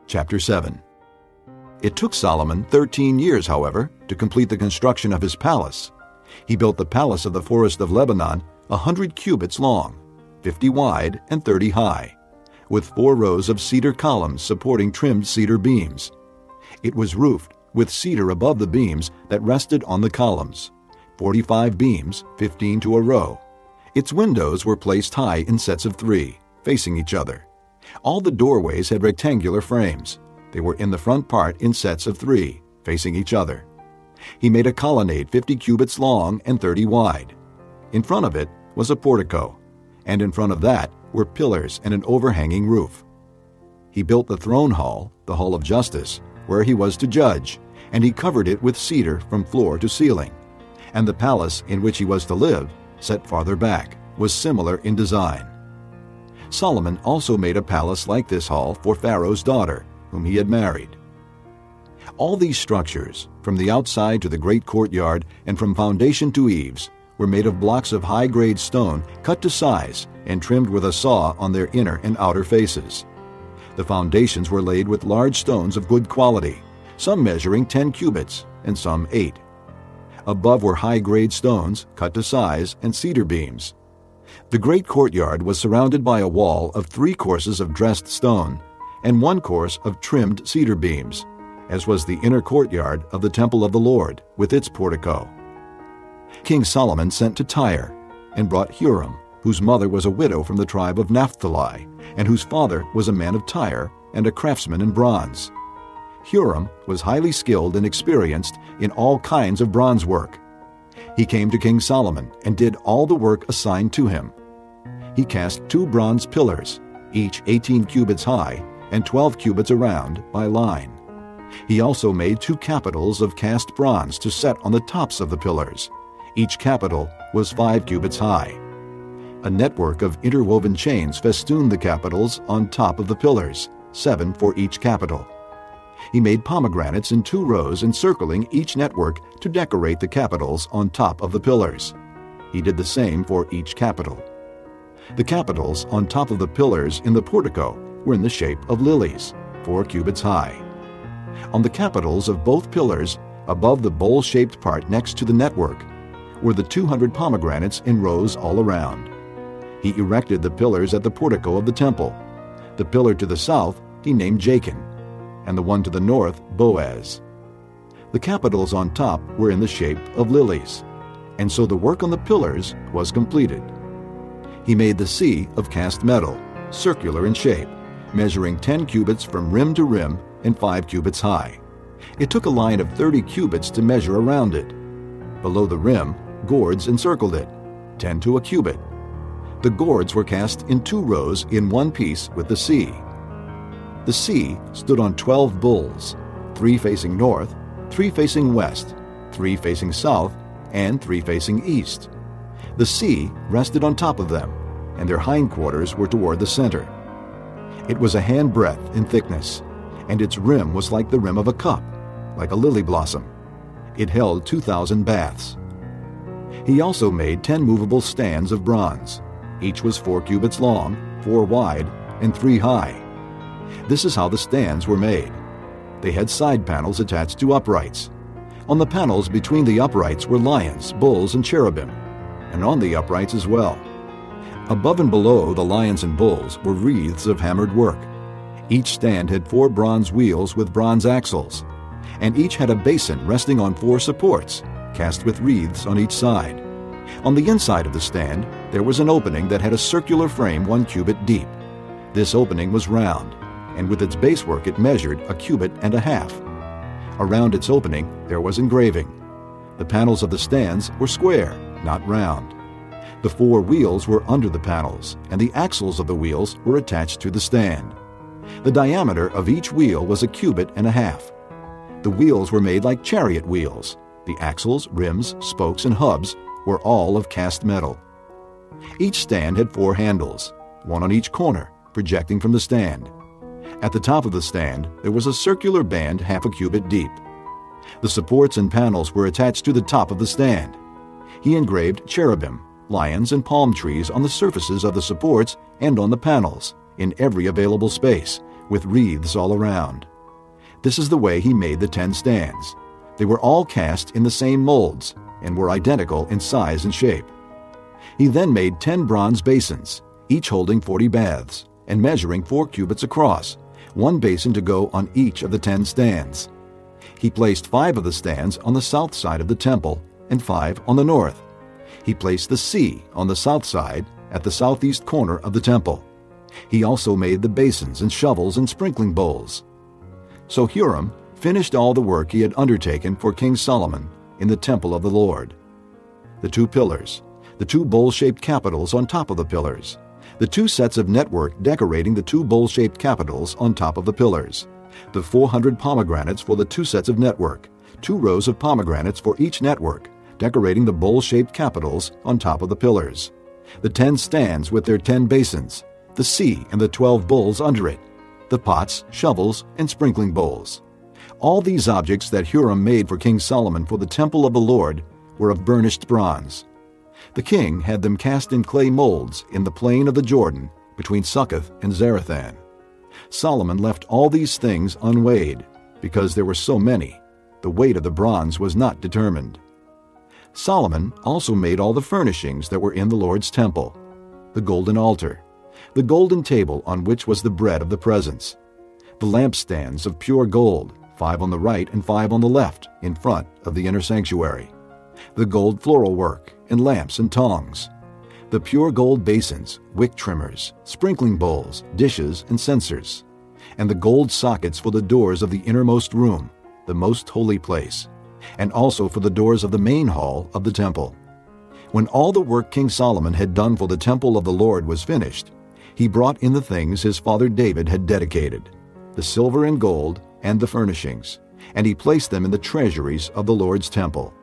Chapter 7. It took Solomon 13 years, however, to complete the construction of his palace. He built the palace of the forest of Lebanon 100 cubits long, 50 wide, and 30 high, with 4 rows of cedar columns supporting trimmed cedar beams. It was roofed with cedar above the beams that rested on the columns, 45 beams, 15 to a row. Its windows were placed high in sets of 3, facing each other. All the doorways had rectangular frames. They were in the front part in sets of 3, facing each other. He made a colonnade 50 cubits long and 30 wide. In front of it was a portico, and in front of that were pillars and an overhanging roof. He built the throne hall, the hall of justice, where he was to judge, and he covered it with cedar from floor to ceiling. And the palace in which he was to live, set farther back, was similar in design. Solomon also made a palace like this hall for Pharaoh's daughter, whom he had married. All these structures, from the outside to the great courtyard and from foundation to eaves, were made of blocks of high-grade stone cut to size and trimmed with a saw on their inner and outer faces. The foundations were laid with large stones of good quality, some measuring 10 cubits and some 8. Above were high-grade stones cut to size and cedar beams. The great courtyard was surrounded by a wall of 3 courses of dressed stone and 1 course of trimmed cedar beams, as was the inner courtyard of the temple of the Lord with its portico. King Solomon sent to Tyre and brought Huram, whose mother was a widow from the tribe of Naphtali, and whose father was a man of Tyre and a craftsman in bronze. Huram was highly skilled and experienced in all kinds of bronze work. He came to King Solomon and did all the work assigned to him. He cast 2 bronze pillars, each 18 cubits high and 12 cubits around by line. He also made 2 capitals of cast bronze to set on the tops of the pillars. Each capital was 5 cubits high. A network of interwoven chains festooned the capitals on top of the pillars, 7 for each capital. He made pomegranates in 2 rows encircling each network to decorate the capitals on top of the pillars. He did the same for each capital. The capitals on top of the pillars in the portico were in the shape of lilies, 4 cubits high. On the capitals of both pillars, above the bowl-shaped part next to the network, were the 200 pomegranates in rows all around. He erected the pillars at the portico of the temple. The pillar to the south he named Jachin, and the one to the north Boaz. The capitals on top were in the shape of lilies, and so the work on the pillars was completed. He made the sea of cast metal, circular in shape, measuring 10 cubits from rim to rim and 5 cubits high. It took a line of 30 cubits to measure around it. Below the rim, gourds encircled it, 10 to a cubit. The gourds were cast in 2 rows in one piece with the sea. The sea stood on 12 bulls, 3 facing north, 3 facing west, 3 facing south, and 3 facing east. The sea rested on top of them, and their hindquarters were toward the center. It was a handbreadth in thickness, and its rim was like the rim of a cup, like a lily blossom. It held 2,000 baths. He also made 10 movable stands of bronze. Each was 4 cubits long, 4 wide, and 3 high. This is how the stands were made. They had side panels attached to uprights. On the panels between the uprights were lions, bulls, and cherubim, and on the uprights as well. Above and below the lions and bulls were wreaths of hammered work. Each stand had 4 bronze wheels with bronze axles, and each had a basin resting on 4 supports, cast with wreaths on each side. On the inside of the stand, there was an opening that had a circular frame 1 cubit deep. This opening was round, and with its basework it measured 1.5 cubits. Around its opening there was engraving. The panels of the stands were square, not round. The 4 wheels were under the panels, and the axles of the wheels were attached to the stand. The diameter of each wheel was 1.5 cubits. The wheels were made like chariot wheels. The axles, rims, spokes, and hubs were all of cast metal. Each stand had 4 handles, 1 on each corner, projecting from the stand. At the top of the stand, there was a circular band 0.5 cubit deep. The supports and panels were attached to the top of the stand. He engraved cherubim, lions, and palm trees on the surfaces of the supports and on the panels, in every available space, with wreaths all around. This is the way he made the 10 stands. They were all cast in the same molds and were identical in size and shape. He then made 10 bronze basins, each holding 40 baths, and measuring 4 cubits across, 1 basin to go on each of the 10 stands. He placed 5 of the stands on the south side of the temple and 5 on the north. He placed the sea on the south side at the southeast corner of the temple. He also made the basins and shovels and sprinkling bowls. So Huram finished all the work he had undertaken for King Solomon in the temple of the Lord. The 2 pillars, the 2 bowl-shaped capitals on top of the pillars, the 2 sets of network decorating the 2 bowl-shaped capitals on top of the pillars, the 400 pomegranates for the 2 sets of network, 2 rows of pomegranates for each network, decorating the bowl-shaped capitals on top of the pillars, the 10 stands with their 10 basins, the sea and the 12 bowls under it, the pots, shovels, and sprinkling bowls. All these objects that Huram made for King Solomon for the temple of the Lord were of burnished bronze. The king had them cast in clay molds in the plain of the Jordan between Succoth and Zarethan. Solomon left all these things unweighed, because there were so many. The weight of the bronze was not determined. Solomon also made all the furnishings that were in the Lord's temple: the golden altar, the golden table on which was the bread of the presence, the lampstands of pure gold, 5 on the right and 5 on the left in front of the inner sanctuary, the gold floral work and lamps and tongs, the pure gold basins, wick trimmers, sprinkling bowls, dishes, and censers, and the gold sockets for the doors of the innermost room, the most holy place, and also for the doors of the main hall of the temple. When all the work King Solomon had done for the temple of the Lord was finished, he brought in the things his father David had dedicated, the silver and gold and the furnishings, and he placed them in the treasuries of the Lord's temple.